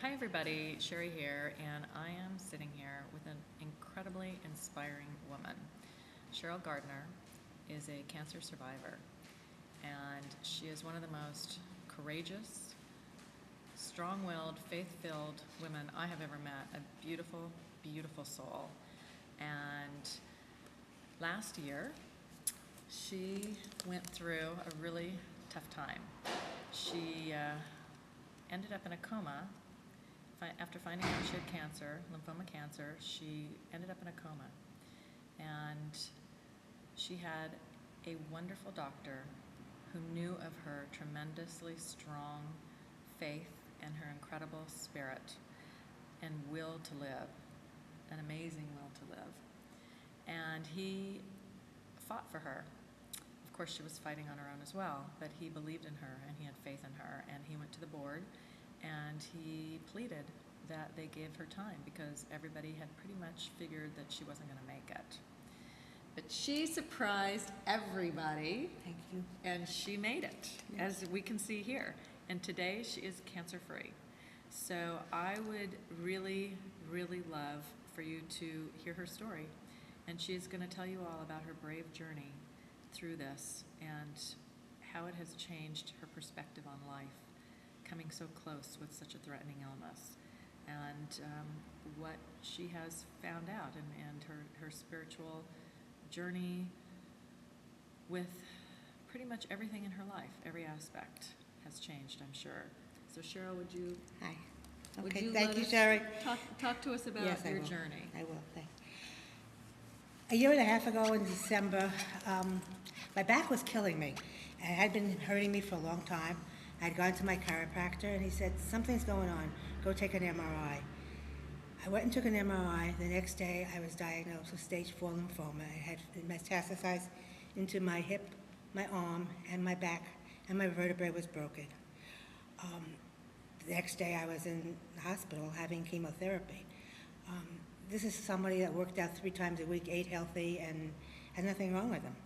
Hi everybody, Sherry here, and I am sitting here with an incredibly inspiring woman. Cheryl Gardner is a cancer survivor, and she is one of the most courageous, strong-willed, faith-filled women I have ever met. A beautiful, beautiful soul. And last year, she went through a really tough time. She ended up in a coma. After finding out she had cancer, lymphoma cancer, she ended up in a coma. And she had a wonderful doctor who knew of her tremendously strong faith and her incredible spirit and will to live, an amazing will to live. And he fought for her. Of course, she was fighting on her own as well, but he believed in her and he had faith in her, and he went to the board and he pleaded that they gave her time because everybody had pretty much figured that she wasn't going to make it. But she surprised everybody. Thank you. And she made it, as we can see here. And today she is cancer-free. So I would really, really love for you to hear her story. And she's going to tell you all about her brave journey through this and how it has changed her perspective on life, coming so close with such a threatening illness, and what she has found out, and her spiritual journey with pretty much everything in her life. Every aspect has changed, I'm sure. So Cheryl, would you? Hi. Would Okay, you thank let you, us Sherry. Talk to us about Yes, I your will. journey. I will, thanks. A year and a half ago in December, my back was killing me. It had been hurting me for a long time. I had gone to my chiropractor and he said, something's going on, go take an MRI. I went and took an MRI. The next day I was diagnosed with stage 4 lymphoma. It had metastasized into my hip, my arm, and my back, and my vertebrae was broken. The next day I was in the hospital having chemotherapy. This is somebody that worked out 3 times a week, ate healthy, and had nothing wrong with them.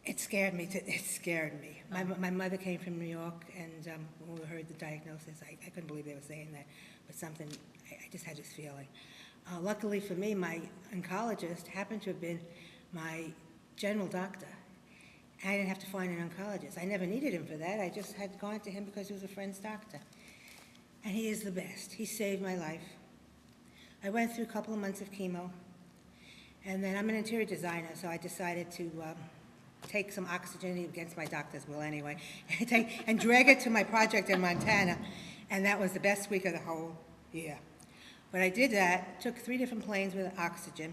It scared me. My mother came from New York, and when we heard the diagnosis, I couldn't believe they were saying that, but something, I just had this feeling. Luckily for me, my oncologist happened to have been my general doctor. I didn't have to find an oncologist. I never needed him for that. I just had gone to him because he was a friend's doctor. And he is the best. He saved my life. I went through a couple of months of chemo, and then I'm an interior designer, so I decided to take some oxygen against my doctor's will anyway, and drag it to my project in Montana, and that was the best week of the whole year. But I did that, took 3 different planes with oxygen,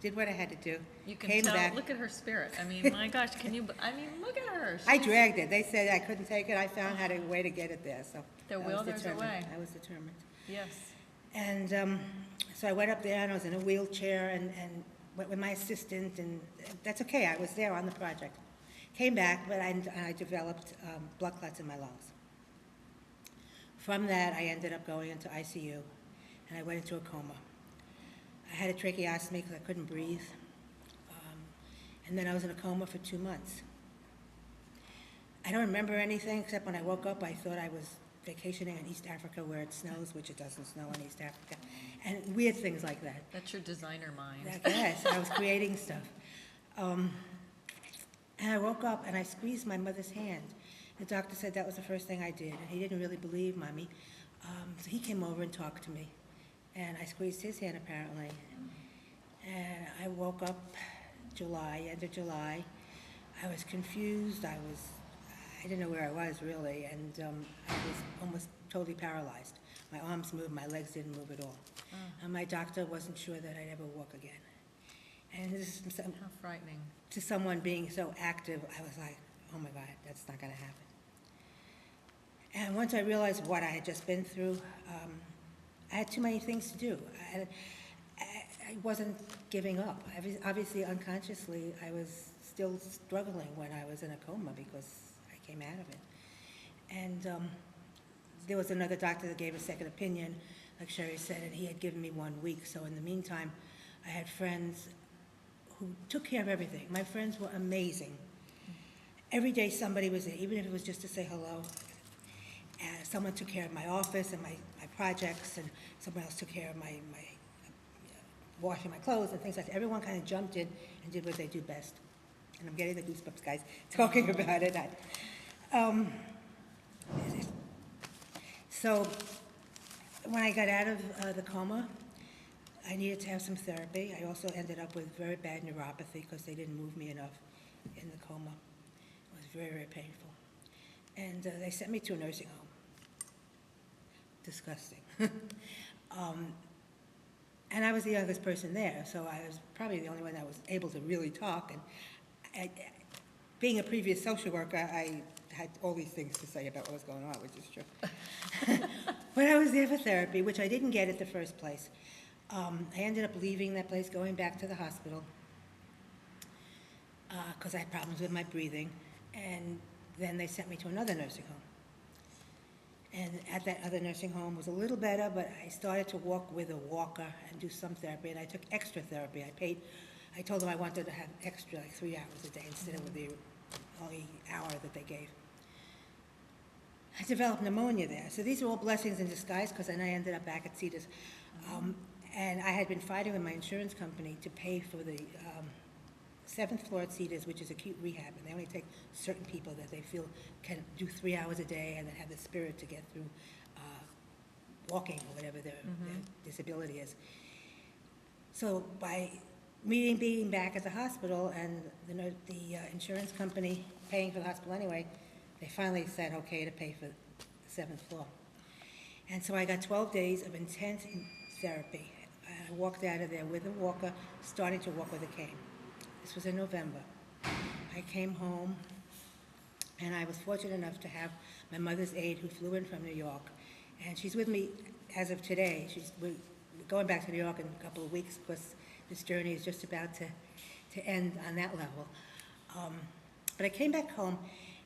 did what I had to do, You can came tell, back. look at her spirit. I mean, my gosh, look at her. I dragged it. They said I couldn't take it. I found how to way to get it there, so Their I will, was there's a determined. way. I was determined. Yes. And so I went up there, and I was in a wheelchair, and went with my assistant, and that's okay. I was there on the project. Came back, but I developed blood clots in my lungs. From that, I ended up going into ICU, and I went into a coma. I had a tracheostomy because I couldn't breathe, and then I was in a coma for 2 months. I don't remember anything, except when I woke up, I thought I was vacationing in East Africa where it snows, which it doesn't snow in East Africa, and weird things like that. That's your designer mind. Yes, I was creating stuff. And I woke up and I squeezed my mother's hand. The doctor said that was the first thing I did, and he didn't really believe Mommy. So he came over and talked to me, and I squeezed his hand apparently. And I woke up end of July. I was confused. I didn't know where I was really, and I was almost totally paralyzed. My arms moved, my legs didn't move at all. And my doctor wasn't sure that I'd ever walk again. And this is How frightening. to someone being so active, I was like, oh my God, that's not going to happen. And once I realized what I had just been through, I had too many things to do. I wasn't giving up. Obviously, unconsciously, I was still struggling when I was in a coma because I came out of it. And there was another doctor that gave a second opinion, like Sherry said, and he had given me 1 week. So in the meantime, I had friends who took care of everything. My friends were amazing. Every day somebody was there, even if it was just to say hello. Someone took care of my office and my projects, and someone else took care of my washing my clothes and things like that. Everyone kind of jumped in and did what they do best. And I'm getting the goosebumps, guys, talking about it. So when I got out of the coma, I needed to have some therapy. I also ended up with very bad neuropathy because they didn't move me enough in the coma. It was very, very painful. And they sent me to a nursing home. Disgusting. And I was the youngest person there, so I was probably the only one that was able to really talk. And being a previous social worker, I had all these things to say about what was going on, which is true. But I was there for therapy, which I didn't get at the first place. I ended up leaving that place, going back to the hospital, because I had problems with my breathing. And then they sent me to another nursing home. And at that other nursing home was a little better, but I started to walk with a walker and do some therapy, and I took extra therapy. I told them I wanted to have extra, like 3 hours a day instead of the only hour that they gave. I developed pneumonia there. So these are all blessings in disguise, because then I ended up back at Cedars. And I had been fighting with my insurance company to pay for the 7th floor at Cedars, which is acute rehab, and they only take certain people that they feel can do 3 hours a day and that have the spirit to get through walking or whatever their disability is. So by me being back at the hospital and the insurance company paying for the hospital anyway, they finally said okay to pay for the 7th floor. And so I got 12 days of intense therapy. I walked out of there with a walker, starting to walk with a cane. This was in November. I came home, and I was fortunate enough to have my mother's aide who flew in from New York, and she's with me as of today. We're going back to New York in a couple of weeks because this journey is just about to end on that level. But I came back home,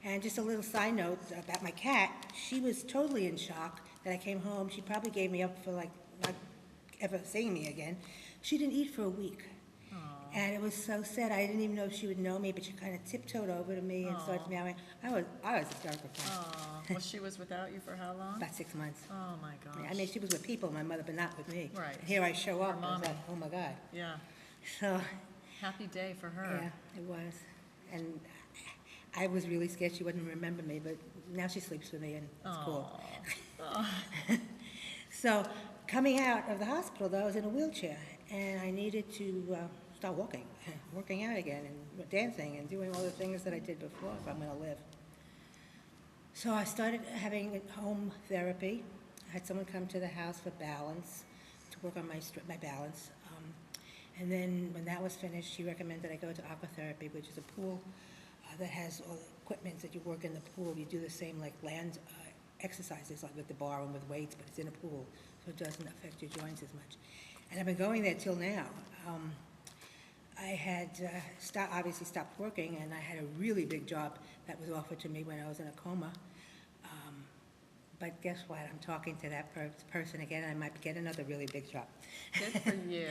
and just a little side note about my cat, she was totally in shock that I came home. She probably gave me up for like not ever seeing me again. She didn't eat for a week. And it was so sad. I didn't even know if she would know me, but she kind of tiptoed over to me and started meowing. I was hysterical. Well, she was without you for how long? About 6 months. Oh, my gosh. I mean, she was with people, my mother, but not with me. Right. And here I show up, Her and I was mommy. like, oh my God. Yeah. So, Happy day for her. yeah, it was. And I was really scared she wouldn't remember me, but now she sleeps with me, and it's cool. So, coming out of the hospital, though, I was in a wheelchair, and I needed to start working out again, and dancing, and doing all the things that I did before if I'm going to live. So I started having home therapy. I had someone come to the house for balance, to work on my balance. And then when that was finished, she recommended I go to aquatherapy, which is a pool that has all the equipment that you work in the pool. You do the same like land exercises, like with the bar and with weights, but it's in a pool, so it doesn't affect your joints as much. And I've been going there till now. I had obviously stopped working, and I had a really big job that was offered to me when I was in a coma. But guess what? I'm talking to that person again, and I might get another really big job. Good for you.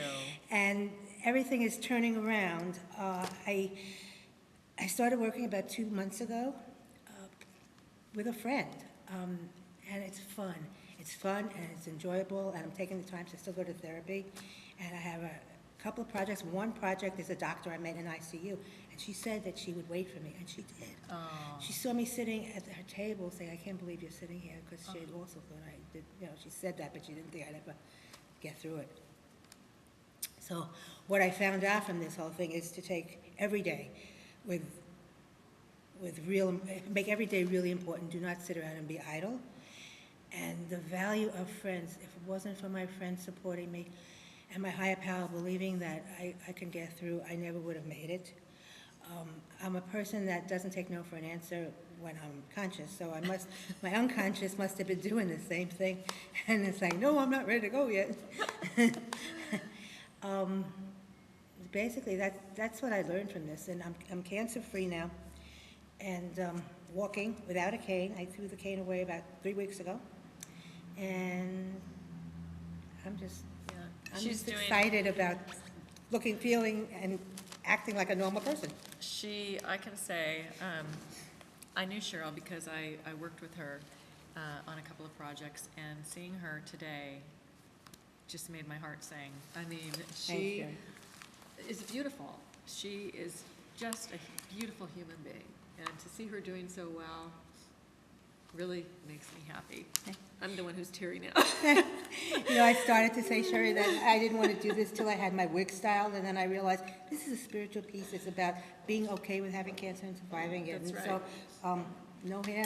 And everything is turning around. I started working about 2 months ago with a friend, and it's fun. It's fun, and it's enjoyable, and I'm taking the time to still go to therapy. And I have a couple of projects. One project is a doctor I met in ICU, and she said that she would wait for me, and she did. Oh. She saw me sitting at her table saying, I can't believe you're sitting here, because she had also thought I did, she said that, but she didn't think I'd ever get through it. So what I found out from this whole thing is to take every day make every day really important. Do not sit around and be idle. And the value of friends, if it wasn't for my friends supporting me and my higher power believing that I can get through, I never would have made it. I'm a person that doesn't take no for an answer when I'm conscious, so my unconscious must have been doing the same thing, and it's like, no, I'm not ready to go yet. Basically, that's what I learned from this, and I'm cancer-free now, and walking without a cane. I threw the cane away about 3 weeks ago, and I'm just excited about looking, feeling, and acting like a normal person. I can say, I knew Cheryl because I worked with her on a couple of projects, and seeing her today just made my heart sing. I mean, she is beautiful. She is just a beautiful human being, and to see her doing so well really makes me happy. I'm the one who's teary now. You know, I started to say, Sherry, that I didn't want to do this till I had my wig styled, and then I realized this is a spiritual piece. It's about being okay with having cancer and surviving it. That's And right. so, no hair,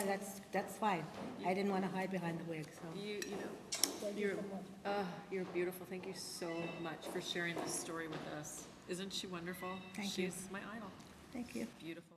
that's fine. I didn't want to hide behind the wig, so. You're beautiful. Thank you so much for sharing this story with us. Isn't she wonderful? Thank you. She's my idol. Thank you. Beautiful.